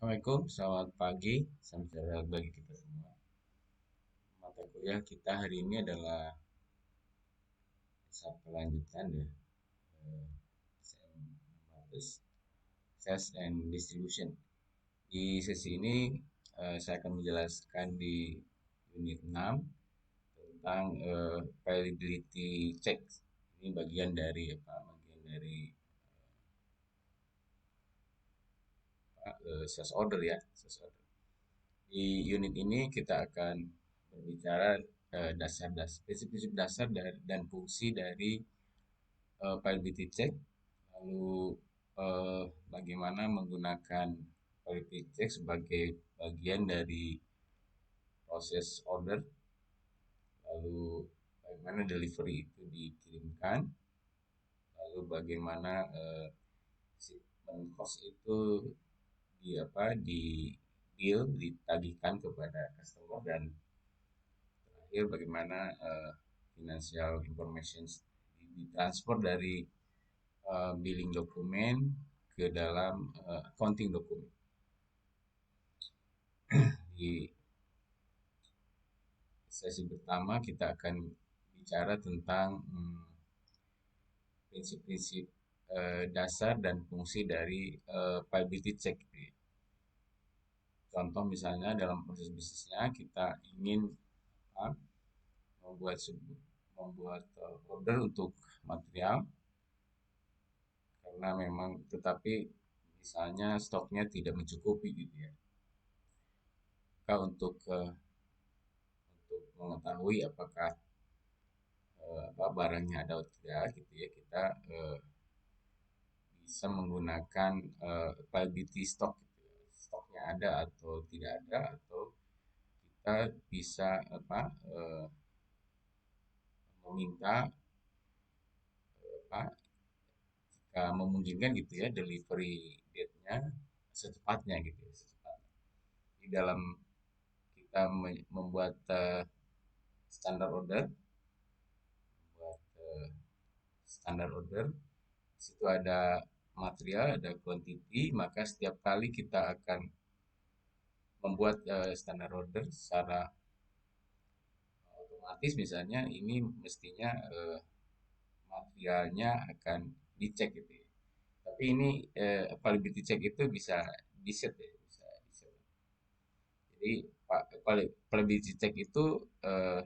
Assalamualaikum, selamat pagi, salam sejahtera bagi kita semua. Mata kuliah kita hari ini adalah satu lanjutan ya, eh, SEM 16, Sales and Distribution. Di sesi ini saya akan menjelaskan di unit 6 tentang viability check. Ini bagian dari apa? Bagian dari sales order ya, sales order. Di unit ini kita akan berbicara dasar-dasar, prinsip-prinsip dasar dan fungsi dari viability check, lalu bagaimana menggunakan viability check sebagai bagian dari proses order, lalu bagaimana delivery itu dikirimkan, lalu bagaimana shipment cost itu di deal ditagihkan kepada customer, dan terakhir bagaimana financial information ditransfer dari billing dokumen ke dalam accounting dokumen. Di sesi pertama kita akan bicara tentang prinsip-prinsip dasar dan fungsi dari viability check. Contoh misalnya dalam proses bisnisnya kita ingin uh, membuat membuat order untuk material, karena memang tetapi misalnya stoknya tidak mencukupi gitu ya. Maka untuk mengetahui apakah barangnya ada atau tidak gitu ya, kita bisa menggunakan availability stock gitu ya. Stoknya ada atau tidak ada, atau kita bisa meminta apa memungkinkan gitu ya delivery date-nya secepatnya gitu ya, secepatnya. Di dalam kita membuat standar order, membuat standar order, di situ ada material, ada quantity, maka setiap kali kita akan membuat standar order secara otomatis, misalnya ini mestinya materialnya akan dicek gitu ya. Tapi ini availability check itu bisa di set ya, bisa di set. Jadi availability check itu eh,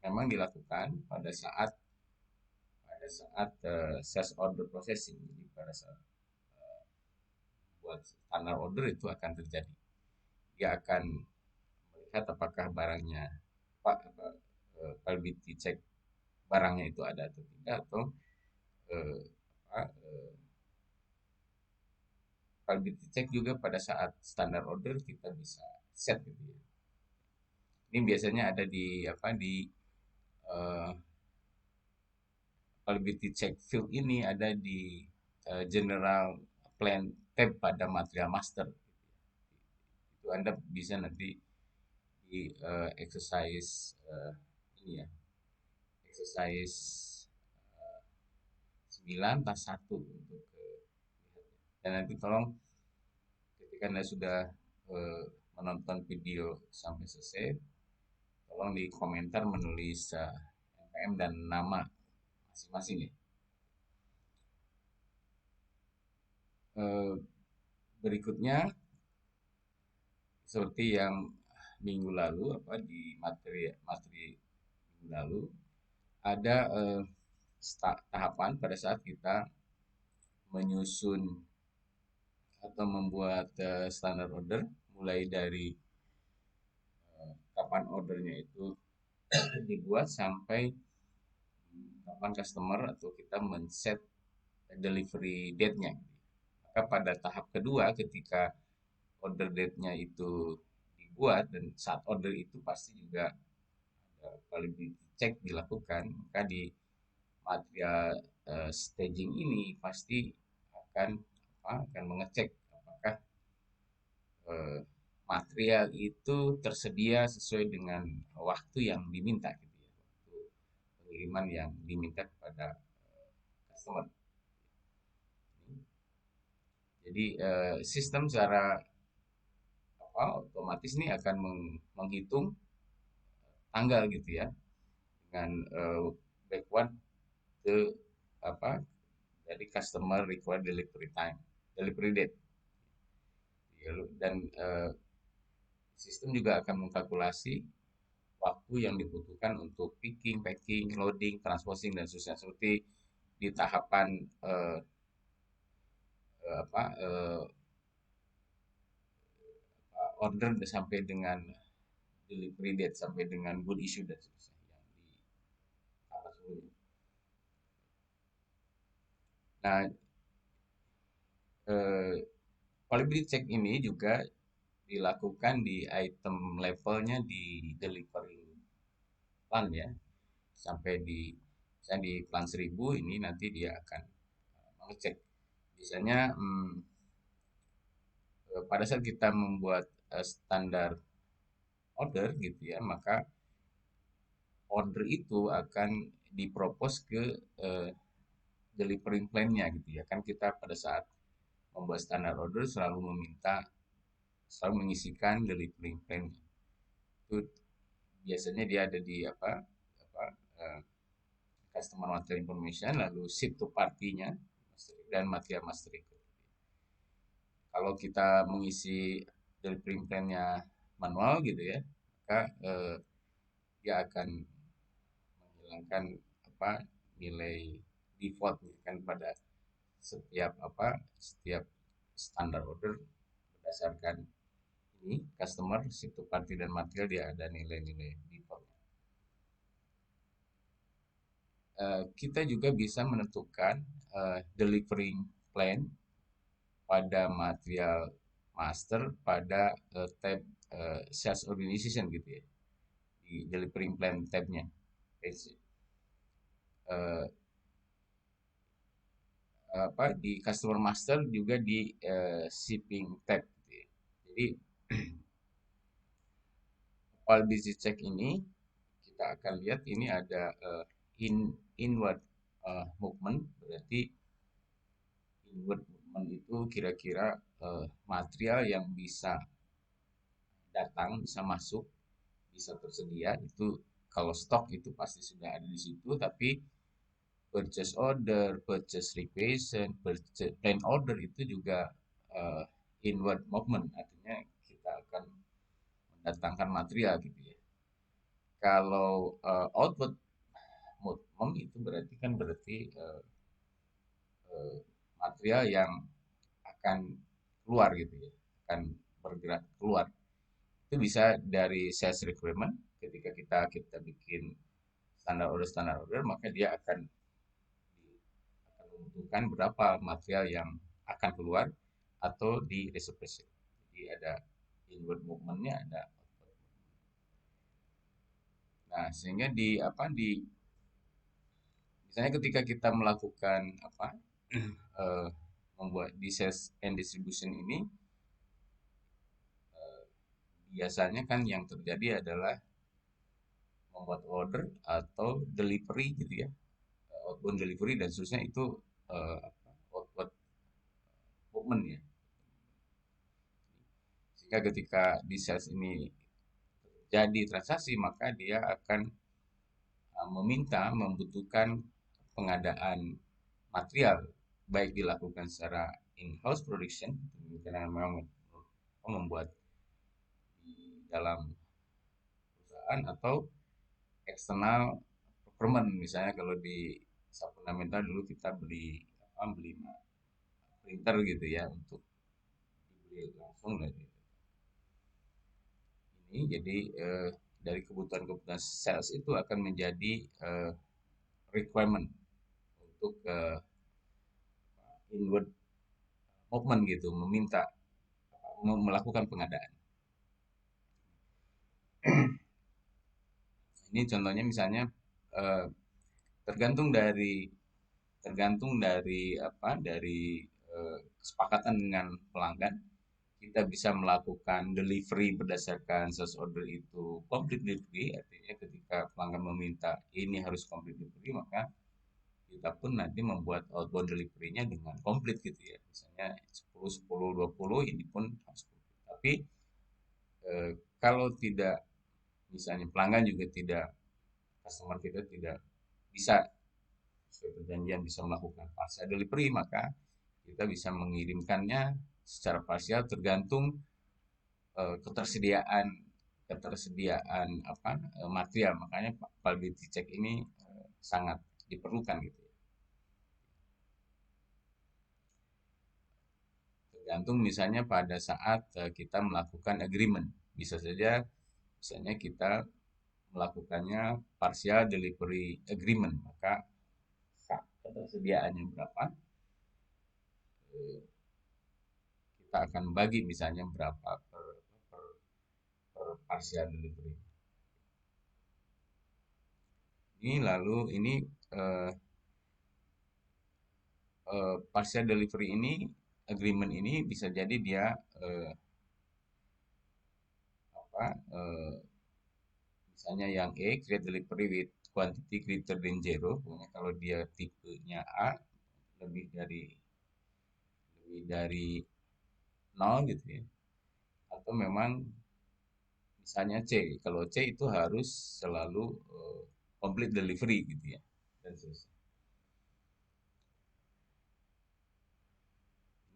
memang dilakukan pada saat sales order processing. Jadi pada saat buat standar order itu akan terjadi. Dia akan melihat apakah barangnya pak availability check barangnya itu ada atau tidak, atau eh, availability check juga pada saat standar order kita bisa set gitu ya. Ini biasanya ada di uh, availability check field ini ada di general plan tab pada material master. Itu Anda bisa nanti di exercise ini ya, exercise 9 tas 1 untuk dan nanti tolong ketika Anda sudah menonton video sampai selesai, tolong di komentar menulis NPM dan nama masing-masing ya. Berikutnya seperti yang minggu lalu, di materi materi minggu lalu ada tahapan pada saat kita menyusun atau membuat standar order, mulai dari kapan ordernya itu dibuat sampai kapan customer atau kita men-set delivery date-nya. Maka pada tahap kedua, ketika order date-nya itu dibuat dan saat order itu pasti juga kalau dicek dilakukan, maka di material staging ini pasti akan akan mengecek apakah eh, material itu tersedia sesuai dengan waktu yang diminta gitu ya, waktu pengiriman yang diminta kepada customer. Jadi sistem secara otomatis nih akan menghitung tanggal gitu ya, dengan backward ke apa dari customer required delivery time, delivery date. Dan sistem juga akan mengkalkulasi waktu yang dibutuhkan untuk picking, packing, loading, transposing dan seterusnya, seperti di tahapan eh, apa order sampai dengan delivery date, sampai dengan good issue dan seterusnya yang di atas sebelumnya. Nah, eh, quality check ini juga dilakukan di item levelnya di delivery plan ya, sampai di misalnya di plan 1000 ini nanti dia akan mengecek biasanya pada saat kita membuat standar order gitu ya, maka order itu akan dipropos ke eh, delivering plan-nya gitu ya. Kan kita pada saat membuat standar order selalu mengisikan delivering plan. Itu biasanya dia ada di apa eh, customer material information, lalu ship to party-nya dan material master record. Kalau kita mengisi delivering plan-nya manual gitu ya, maka dia akan menghilangkan nilai default kan pada setiap standar order berdasarkan ini customer, situ party dan material, dia ada nilai-nilai default. Kita juga bisa menentukan delivering plan pada material master pada tab sales organization gitu ya, di delivering plan tabnya. Uh, di customer master juga di shipping tab gitu ya. Jadi quality check ini kita akan lihat ini ada inward movement, berarti inward movement itu kira-kira material yang bisa datang, bisa masuk, bisa tersedia itu. Kalau stok itu pasti sudah ada di situ, tapi purchase order, purchase requisition, purchase plan order itu juga inward movement, artinya kita akan mendatangkan material gitu ya. Kalau outward movement itu berarti material yang akan keluar gitu ya, akan bergerak keluar. Itu bisa dari sales requirement, ketika kita bikin standar order, maka dia akan membutuhkan berapa material yang akan keluar atau di reservation. Jadi ada inward movementnya, ada outward. Nah, sehingga di misalnya ketika kita melakukan uh, membuat di sales and distribution ini, biasanya kan yang terjadi adalah membuat order atau delivery gitu ya, outbound delivery dan seterusnya, itu outward movement ya. Sehingga ketika di sales ini jadi transaksi, maka dia akan membutuhkan pengadaan material, baik dilakukan secara in-house production, karena memang membuat di dalam perusahaan, atau eksternal procurement. Misalnya kalau di fundamental dulu kita beli printer gitu ya, untuk dibeli langsung dari ini. Jadi dari kebutuhan sales itu akan menjadi requirement untuk inward movement gitu, meminta melakukan pengadaan. Ini contohnya misalnya eh, tergantung dari kesepakatan dengan pelanggan, kita bisa melakukan delivery berdasarkan sales order itu complete delivery, artinya ketika pelanggan meminta ini harus complete delivery, maka kita pun nanti membuat outbound delivery-nya dengan komplit gitu ya, misalnya 10 10 20 ini pun harus komplit. Tapi Kalau tidak, misalnya pelanggan juga tidak, customer kita tidak bisa sesuai perjanjian bisa melakukan partial delivery, maka kita bisa mengirimkannya secara parsial tergantung ketersediaan ketersediaan apa material. Makanya validity check ini sangat diperlukan gitu ya. Tergantung misalnya pada saat kita melakukan agreement, bisa saja misalnya kita melakukannya partial delivery agreement, maka ketersediaannya berapa, eh, kita akan bagi misalnya berapa per, per partial delivery. Ini lalu ini eh, partial delivery ini, agreement ini bisa jadi dia eh, apa misalnya yang create delivery with quantity greater than zero. Pokoknya kalau dia tipenya A, lebih dari lebih dari nol gitu ya, atau memang misalnya C, kalau C itu harus selalu complete delivery gitu ya, dan seterusnya.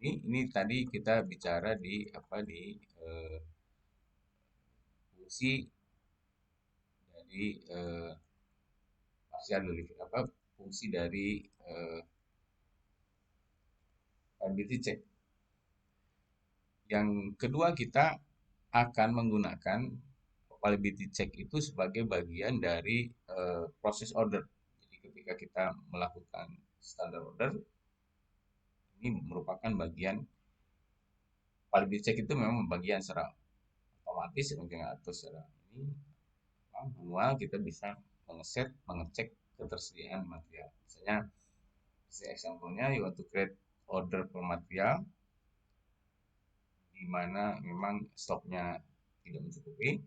Ini tadi kita bicara di apa di eh, fungsi dari partial delivery, apa fungsi dari ability check. Yang kedua, kita akan menggunakan availability check itu sebagai bagian dari proses order. Jadi ketika kita melakukan standar order, ini merupakan bagian availability check, itu memang bagian secara otomatis mungkin, atau secara ini manual kita bisa mengecek ketersediaan material. Misalnya, example-nya you want to create order per material di mana memang stoknya tidak mencukupi,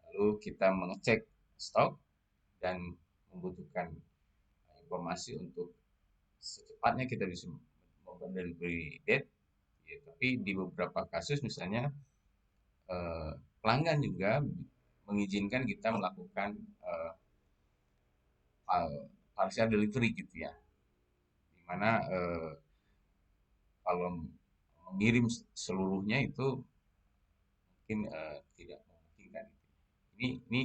lalu kita mengecek stok dan membutuhkan informasi untuk secepatnya kita bisa melakukan delivery date ya. Tapi di beberapa kasus misalnya pelanggan juga mengizinkan kita melakukan partial delivery gitu ya, dimana kalau mengirim seluruhnya itu mungkin tidak memungkinkan. Ini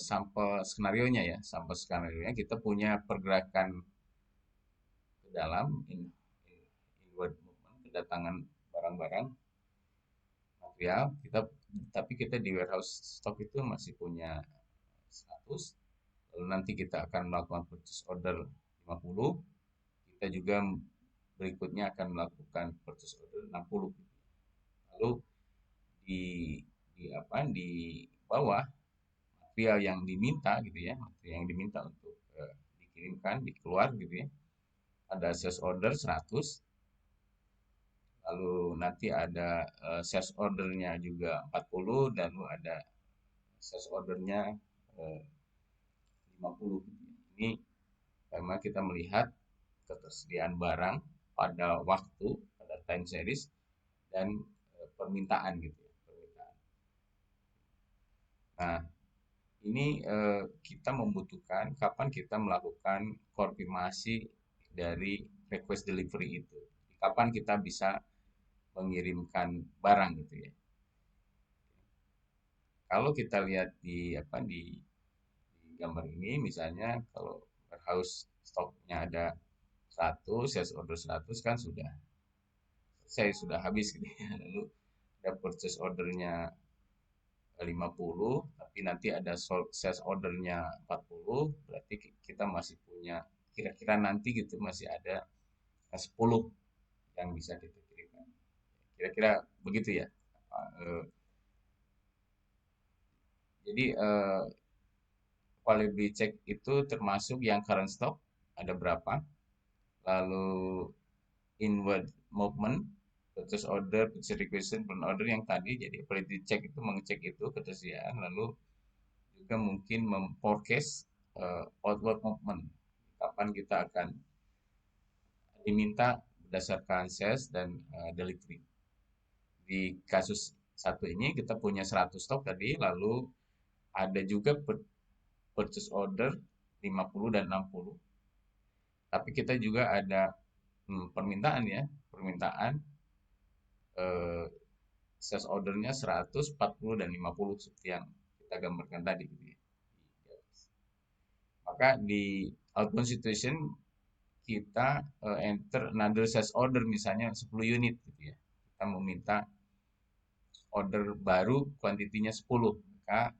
sampel skenario nya ya, sampel skenario nya kita punya pergerakan ke dalam inward movement, kedatangan barang-barang material kita, tapi kita di warehouse stock itu masih punya 100, lalu nanti kita akan melakukan purchase order 50, kita juga berikutnya akan melakukan purchase order 60. Lalu di di bawah material yang diminta gitu ya, material yang diminta untuk dikirimkan, dikeluar gitu ya, ada sales order 100, lalu nanti ada sales ordernya juga 40, dan lalu ada sales ordernya 50 gitu ya. Ini memang kita melihat ketersediaan barang pada waktu, pada time series, dan permintaan gitu ya, permintaan. Nah, ini kita membutuhkan kapan kita melakukan konfirmasi dari request delivery itu. Kapan kita bisa mengirimkan barang gitu ya. Kalau kita lihat di di gambar ini, misalnya kalau warehouse stoknya ada 100, sales order 100 kan sudah selesai, sudah habis gitu ya. Lalu ada purchase ordernya 50, tapi nanti ada sales ordernya 40, berarti kita masih punya kira-kira nanti gitu masih ada 10 yang bisa kita kirimkan. Kira-kira begitu ya. Uh, jadi quality check itu termasuk yang current stock ada berapa, lalu inward movement, purchase order, purchase requisition, burn order yang tadi. Jadi quality check itu mengecek itu ketersediaan, lalu juga mungkin memforecast outward movement, kapan kita akan diminta berdasarkan sales dan delivery. Di kasus satu ini kita punya 100 stok tadi, lalu ada juga purchase order 50 dan 60. Tapi kita juga ada permintaan ya, permintaan eh, sales ordernya 100, 40 dan 50 seperti yang kita gambarkan tadi gitu ya. Maka di outbound situation kita enter another sales order misalnya 10 unit gitu ya. Kita meminta order baru kuantitinya 10, maka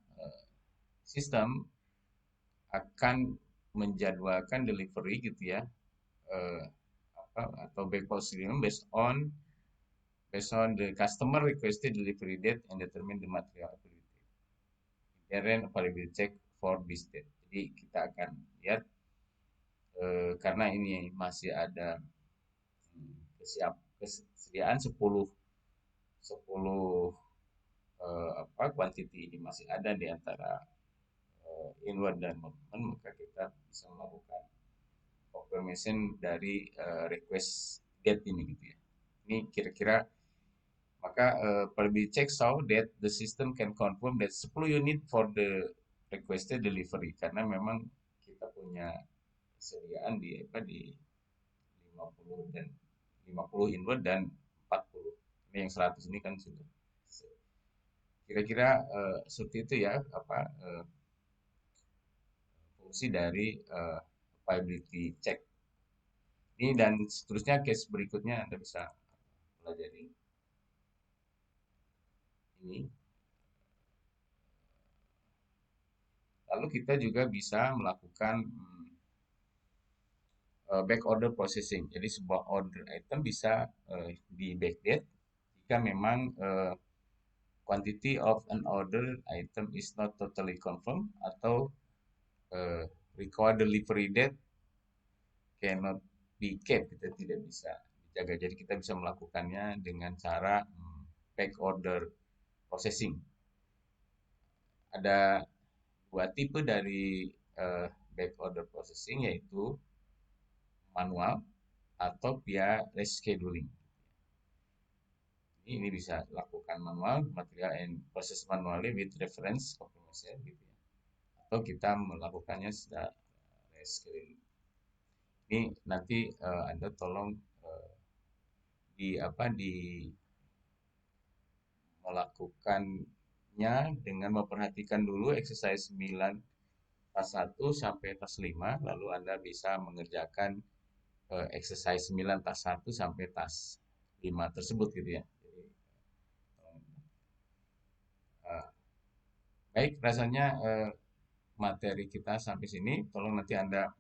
sistem akan menjadwalkan delivery gitu ya, eh, atau back procedure based on the customer requested delivery date and determine the material availability. Then availability check for this date. Jadi kita akan lihat karena ini masih ada kesediaan 10 10 quantity ini masih ada di antara inward dan movement, maka kita bisa melakukan confirmation dari request get ini gitu ya. Ini kira-kira maka probability check so that the system can confirm that 10 unit for the requested delivery, karena memang kita punya kesediaan di 50 dan 50 inward dan 40. Ini yang 100 ini kan sudah kira-kira seperti itu ya fungsi dari viability check ini, dan seterusnya case berikutnya Anda bisa pelajari ini. Lalu kita juga bisa melakukan back order processing. Jadi sebuah order item bisa di backdate jika memang quantity of an order item is not totally confirmed atau required delivery date cannot be kept, kita tidak bisa dijaga. Jadi kita bisa melakukannya dengan cara back order processing. Ada dua tipe dari back order processing, yaitu manual atau via rescheduling. Ini bisa lakukan manual, material and process manually with reference confirmation gitu ya. Atau kita melakukannya secara rescheduling. Ini nanti Anda tolong di melakukannya dengan memperhatikan dulu exercise 9 tas 1 sampai tas 5, lalu Anda bisa mengerjakan exercise 9 tas 1 sampai tas 5 tersebut gitu ya. Jadi, baik, rasanya materi kita sampai sini. Tolong nanti Anda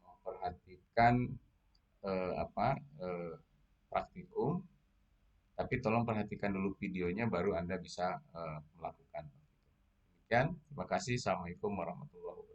memperhatikan praktikum, tapi tolong perhatikan dulu videonya baru Anda bisa melakukan. Demikian, terima kasih. Assalamualaikum warahmatullahi wabarakatuh.